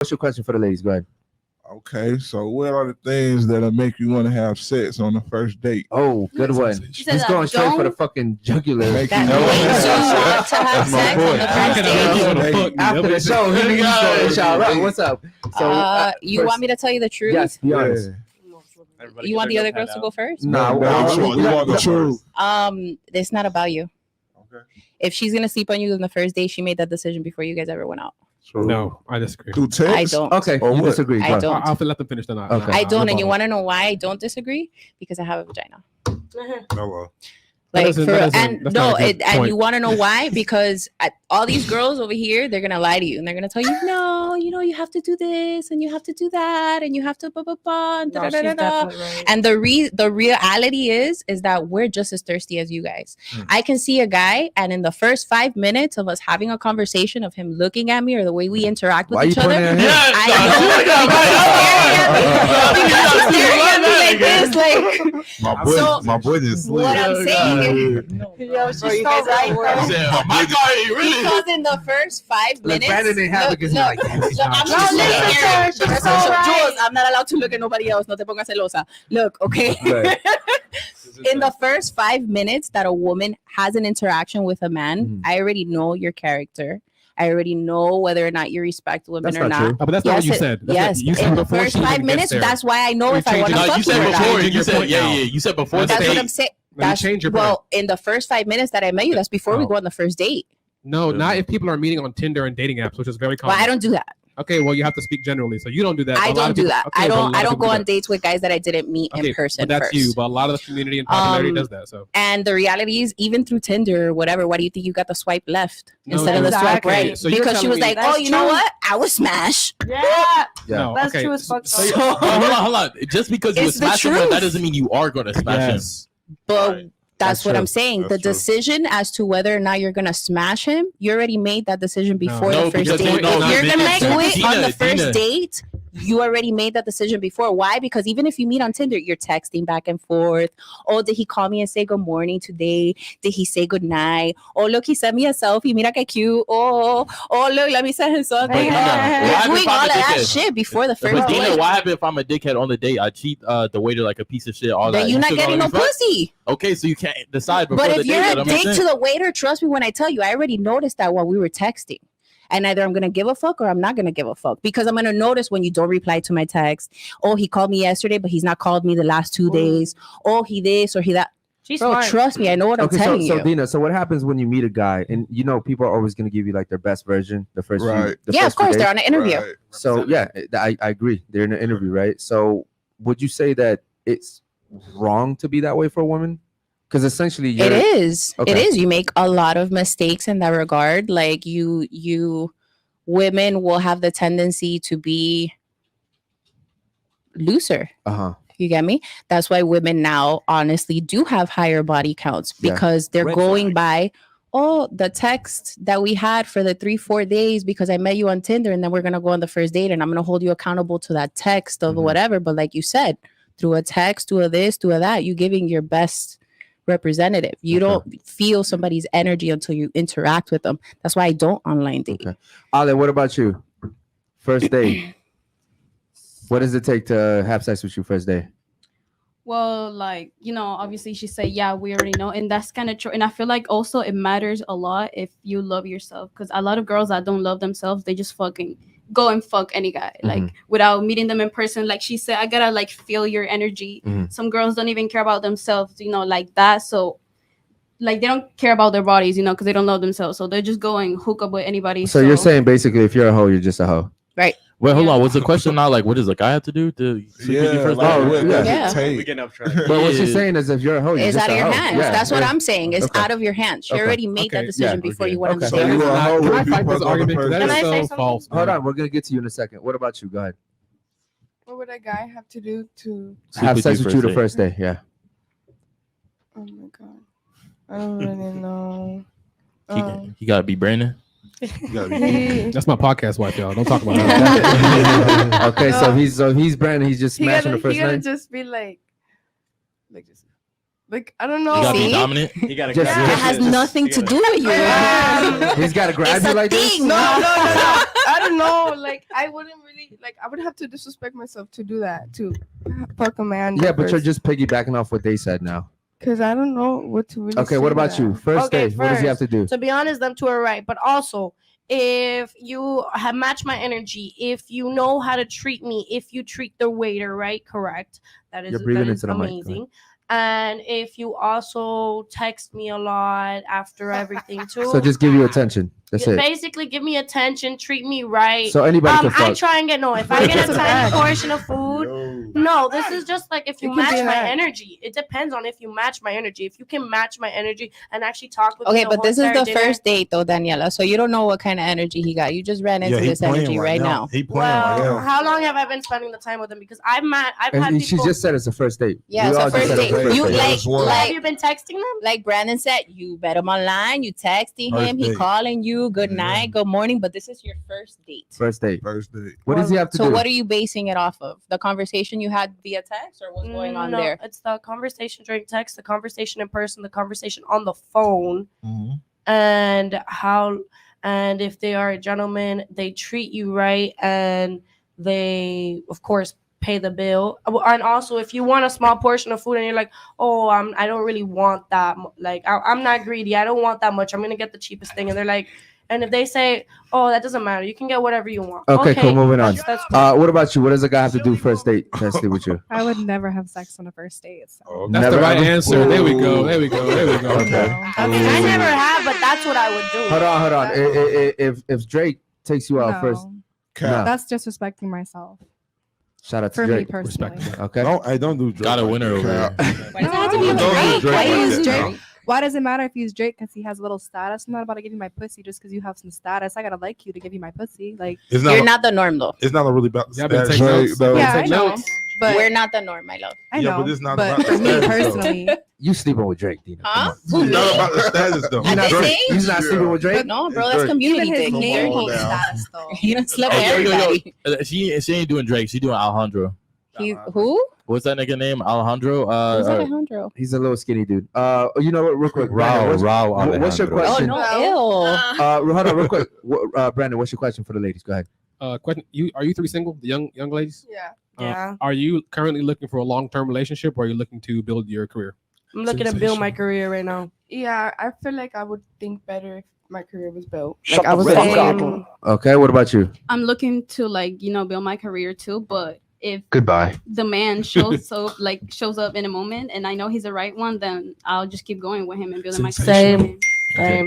What's your question for the ladies? Go ahead. Okay, so what are the things that'll make you want to have sex on the first date? Oh, good one. He's going straight for the fucking jugular. Make That you know makes you want to have sex on the first date. After the show, he needs to shout out. What's up? So, you want me to tell you the truth? Yes, be honest. You want the other girls to go first? No, we want the truth. It's not about you. Okay. If she's gonna sleep on you on the first day, she made that decision before you guys ever went out. No, I disagree. Through text? I don't. Okay, Or you what? disagree. I don't. I'll let them finish the night. Okay. I don't, and you want to know why I don't disagree? Because I have a vagina. No, Like That for doesn't- and that's no, not a good and point. you want to know why? Because all these girls over here, they're gonna lie to you, and they're gonna tell you, no, you know, you have to do this, and you have to do that, and you have to blah blah blah, and, No, she's da-da-da-da-da. definitely right. And the reality is that we're just as thirsty as you guys. I can see a guy, and in the first 5 minutes of us having a conversation, of him looking at me or the way we interact with Why you each other, pointing at him? So my boy just what I'm saying Yo, she's so you guys right. are- My guy ain't really. because in the first 5 minutes, Brandon didn't have it because he's like, damn, it's not I'm true. just listen saying, to her, she's Jules, so right. I'm not allowed to look at nobody else. No te pongas celosa. Look, okay. Right. In the first 5 minutes that a woman has an interaction with a man, Mhm. I already know your character. I already know whether or not you respect women That's or not not. true. Oh, but that's not what you said. That's Yes, what you said in the before first she even 5 gets minutes, there. that's why I know You if I changed want to it. No, fuck you said you or not. before. Changing You your said point now. you said before That's That's the what date. I'm saying. Let me change your point. Well, in the first 5 minutes that I met you, that's before we Oh. go on the first date. No, not if people are meeting on Tinder and dating apps, which is very common. Well, I don't do that. Okay, well, you have to speak generally. So you don't do that. I A lot don't of do people- that. okay, I but a don't. lot I of don't people go do on that. dates with guys that I didn't meet Okay, in person but that's first. you. But a lot of the community and popularity Um, does that. So And the reality is, even through Tinder or whatever, why do you think you got the swipe left No, instead of the swipe exactly. right? So you're Because she telling was me- like, "Oh, That's you know true. what? I was smash." Yeah, Yeah. no, that's okay. true as fuck. So- though. Hold on. Just because you It's the smash someone, truth. that doesn't mean you are going to smash him. Yes. But Right. that's what true. I'm saying. That's The true. decision as to whether or not you're gonna smash him, you already made that decision before No, the first because date. you know- If you're gonna because- do it Dina, on the first Dina. date, you already made that decision before. Why? Because even if you meet on Tinder, you're texting back and forth. Oh, did he call me and say good morning today? Did he say good night? Oh, look, he sent me a selfie. Mira que cute. Oh, look, let me send him something. But Dina, You're what happened doing if all I'm of a that dickhead? shit before the first But Dina, date. what happened if I'm a dickhead on the date? I treat the waiter like a piece of shit. All that. Then you're You not still getting no gonna be fucked? pussy. Okay, so you can't decide before But the if date. you're that a I'm a dick dick. to the waiter, trust me when I tell you, I already noticed that while we were texting. And either I'm gonna give a fuck or I'm not gonna give a fuck, because I'm gonna notice when you don't reply to my text. Oh, he called me yesterday, but he's not called me the last 2 days. Oh, he this or he that. She's Bro, smart. trust me, I know what I'm Okay, so, telling so you. Dina, so what happens when you meet a guy and you know people are always going to give you like their best version the first few, Right. the Yeah, of first few course, they're days? on an interview. Right. So yeah, I agree. They're in an interview, right? So would you say that it's wrong to be that way for a woman? Because essentially, It is. It Okay. is. You make a lot of mistakes in that regard. Like you women will have the tendency to be looser. Uh-huh. You get me? That's why women now honestly do have higher body counts, Yeah. because they're Red going flag. by, oh, the text that we had for the 3-4 days because I met you on Tinder, and then we're gonna go on the first date, and I'm gonna hold you accountable to that text of Mhm. whatever. But like you said, through a text, through a this, through a that, you giving your best representative. You Okay. don't feel somebody's energy until you interact with them. That's why I don't online date. Okay. Ale, what about you? First date. What does it take to have sex with you first day? Well, like, you know, obviously she said, yeah, we already know. And that's kind of true. And I feel like also it matters a lot if you love yourself. Because a lot of girls that don't love themselves, they just fucking go and fuck any guy. Like, without meeting them in person. Like she said, I gotta like feel your energy. Mhm. Some girls don't even care about themselves, you know, like that. So, like, they don't care about their bodies, you know, because they don't love themselves. So they're just going hook up with anybody. So you're saying basically if you're a hoe, you're just a hoe. Right. Wait, hold Yeah. on. Was the question not like, what does a guy have to do to sleep with you Yeah, first? like, time? what yeah. does Yeah. it take? We getting off track. But what she's Yeah. saying is if you're a hoe, you're It's just out of a your hoe. hands. Yeah, That's what yeah. I'm saying. It's Okay. out of your hands. She Okay. already made Okay. that decision Yeah. before Okay. you went on the Okay. So date. you a hoe Can I if you fight this fuck on the argument? first Because Can that I is say so something? false. Hold man. on, we're gonna get to you in a second. What about you? Go ahead. What would a guy have to do to? Sleep Have with sex you with you the date. first day. Yeah. Oh my god, I don't really know. He gotta be Brandon. You gotta be- He, That's my podcast wife, y'all. Don't talk about that. Okay, so he's Brandon. He's just he smashing gotta, the first he gotta night. just be just like I don't You know. gotta be See? dominant. He got to Just- That has nothing to do with you. He's got to grab It's you a like this. thing. No, I don't know. Like, I wouldn't really like. I would have to disrespect myself to do that. To fuck a man. Yeah, but you're just piggybacking off what they said now. because I don't know what to really. Okay, say what to about that. you? First Okay, day, what does he have to do? To be honest, them two are right. But also, if you have matched my energy, if you know how to treat me, if you treat the waiter right, correct, You're breathing that is into the mic, go amazing. And if you also text me a lot after everything too, So just give you attention. That's it. basically give me attention, treat me right. So anybody can I fuck. try and get if I get a tiny portion of food. No, this is just like if you It could be match my that. energy. It depends on if you match my energy. If you can match my energy and actually talk with me Okay, the but whole this is entire the dinner. first date though, Daniela. So you don't know what kind of energy he got. You just ran into he this playing energy right now. He playing Well, right now. how long have I been spending the time with him? Because I've And had she people. just said it's a first date. Yeah, We it's a all just first said date. it's a first You date. That's what- have like you been texting them? like Brandon said, you met him online, you texting First him, he date. calling you, good Yeah. night, good morning, but this is your first date. First date. First date. What does he have to So do? what are you basing it off of? The conversation you had via text or what's going on No, there? it's the conversation during text, the conversation in person, the conversation on the phone, Mhm. and if they are a gentleman, they treat you right, and they, of course, pay the bill. And also, if you want a small portion of food and you're like, oh, I don't really want that. Like, I'm not greedy. I don't want that much. I'm gonna get the cheapest thing. And they're like, and if they say, oh, that doesn't matter. You can get whatever you want. Okay, cool. Moving on. That's cool. What about you? What does a guy have to do first date? First date with you? I would never have sex on a first date. So. Oh, That's Never the right ever- answer. There we go. There we go. There we go. Okay. I mean, I never have, but that's what I would do. Hold on. If Drake takes you out No, first, Cap. that's disrespecting myself. shout out to For me Drake. personally. Respect. Okay. No, I don't do drugs. Got a winner over Cap. there. Why does it have to be No, with don't Drake? do Drake Why like is that, Drake? no. Why does it matter if he's Drake because he has a little status? I'm not about to give you my pussy just because you have some status. I gotta like you to give you my pussy. Like, It's You're not. not the norm though. It's not really about the Y'all been status. taking Drake, notes? though. yeah, I Take know, notes. but We're not the norm, my love. I Yeah, know. but it's not but about the for me status, though. personally, You sleeping with Drake, Dina? Huh? It's not about the status though. At this Drake- age? He's not sleeping with Drake. No, bro, It's that's Drake. community even his thing. name on holds now. status though. You don't sleep with Hey, yo, everybody. She ain't doing Drake. She doing Alejandro. Who? What's that nigga name? Alejandro. Who's Alejandro? He's a little skinny dude. You know what? Real quick, Rao, Brandon, Rao what's your Alejandro. Oh question? no, ew. Hold on, real quick. Brandon, what's your question for the ladies? Go ahead. Question: Are you three single, the young ladies? Yeah. Yeah. Are you currently looking for a long-term relationship, or are you looking to build your career? I'm looking to build my career right now. Yeah, I feel like I would think better if my career was built. Shut Like I the was fuck saying, Okay, what about you? I'm looking to build my career too, but if Goodbye. the man shows up in a moment and I know he's the right one, then I'll just keep going with him and building my career. Same.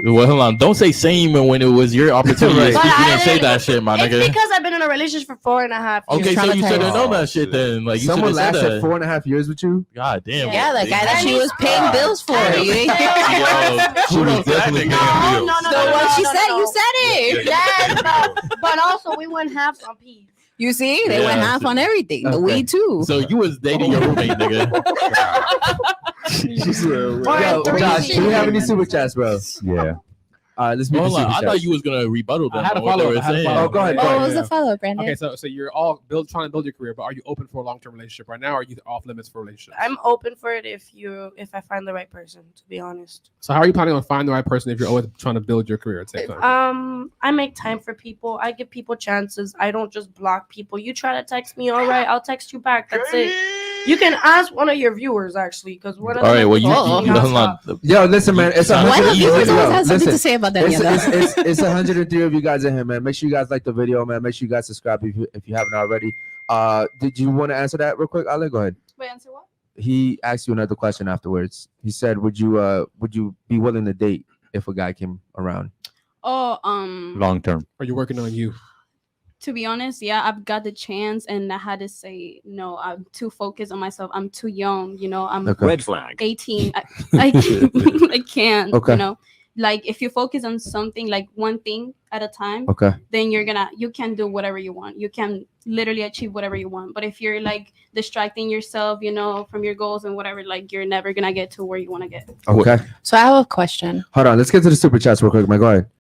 Well, hold on. Don't say same when it was your opportunity. Right. to speak. You But didn't say I- that shit, my It's nigga. because I've been in a relationship for 4.5 years. Okay, so you should have known that Oh, shit then. Like you should Someone have said lasted that. 4.5 years with you? God damn. Yeah, the guy that And she he's was paying still- bills for. and You he's ain't- still- She was definitely No, paying no, bills. no, So no, what no, she no, said, no. you said it. Yes, but also we went halves on peas. You see, they went Yeah. half on everything. The Okay. weed too. So you was dating your roommate, nigga. She said, Or Yo, three Josh, do we have any seasons. super chats, bro? Yeah. Let's meet the Hold on. super I chats. thought you was gonna rebuttal I them. had a on what they follow-up. were I had a saying. follow-up. Oh, go ahead, What go ahead. was the follow, Brandon? Okay, so you're all trying to build your career, but are you open for a long-term relationship right now, or are you off limits for relationships? I'm open for it if I find the right person. To be honest, So how are you planning on finding the right person if you're always trying to build your career at the same time? I make time for people. I give people chances. I don't just block people. You try to text me, all right, I'll text you back. That's it. You can ask one of your viewers actually, because one of All right. them Well, is you talking hold on. nonstop. Yo, listen, man. It's Why Why the the 100. viewers Yo, always have something to listen. say about It's, Daniela? it's 103 of you guys in here, man. Make sure you guys like the video, man. Make sure you guys subscribe if you haven't already. Did you want to answer that real quick? Ale, go ahead. Wait, answer what? He asked you another question afterwards. He said, would you be willing to date if a guy came around? Oh, Long term. Are you working on you? to be honest, yeah, I've got the chance and I had to say no. I'm too focused on myself. I'm too young, I'm Okay. Red flag. 18. I can't, I can't, Okay. Like if you focus on something, like one thing at a time, Okay. then you can do whatever you want. You can literally achieve whatever you want. But if you're like distracting yourself, from your goals and whatever, like you're never gonna get to where you want to get. Okay. So I have a question. Hold on. Let's get to the super chats real quick, man. Go ahead.